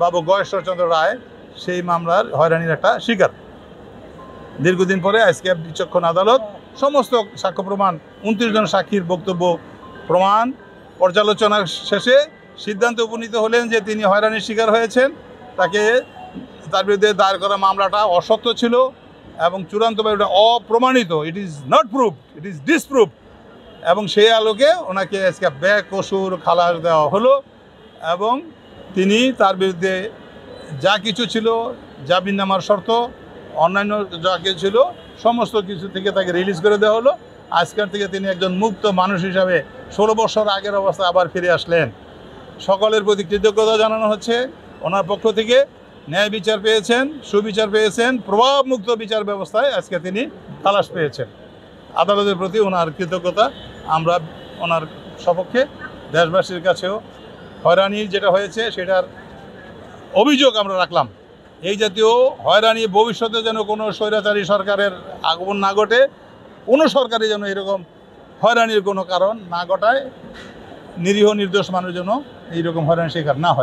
বাবু গয়েশ্বরচন্দ্র রায় সেই মামলার হয়রানির একটা শিকার। দীর্ঘদিন পরে আজকে বিচক্ষণ আদালত সমস্ত সাক্ষ্য প্রমাণ 29 জন সাক্ষীর বক্তব্য প্রমাণ পর্যালোচনা শেষে সিদ্ধান্তে উপনীত হলেন যে তিনি হয়রানির শিকার হয়েছেন। তার বিরুদ্ধে দায়ের করা মামলাটা অসত্য ছিল এবং চূড়ান্তভাবে এটা অপ্রমাণিত। It is not proved, it is disproved. এবং সেই আলোকে ওনাকে আজকে বেকসুর খালাস দেওয়া হলো এবং তিনি তার বিরুদ্ধে যা কিছু ছিল, জামিননামার শর্ত, অন্যান্য যা কিছু ছিল সমস্ত কিছু থেকে তাকে রিলিজ করে দেওয়া হলো। আজকের থেকে তিনি একজন মুক্ত মানুষ হিসাবে 16 বছর আগের অবস্থায় আবার ফিরে আসলেন। সকলের প্রতি কৃতজ্ঞতা জানানো হচ্ছে। ওনার পক্ষ থেকে ন্যায় বিচার পেয়েছেন, সুবিচার পেয়েছেন, প্রভাবমুক্ত বিচার ব্যবস্থায় আজকে তিনি খালাস পেয়েছেন। আদালতের প্রতি ওনার কৃতজ্ঞতা আমরা ওনার সপক্ষে দেশবাসীর কাছেও হয়রানির যেটা হয়েছে সেটার অভিযোগ আমরা রাখলাম। এই জাতীয় হয়রানি ভবিষ্যতে যেন কোনো স্বৈরাচারী সরকারের আগমন না ঘটে, কোনো সরকারই যেন এরকম হয়রানির কোনো কারণ না ঘটায়, নিরীহ নির্দোষ মানুষ যেন এইরকম হয়রানির শিকার না হয়।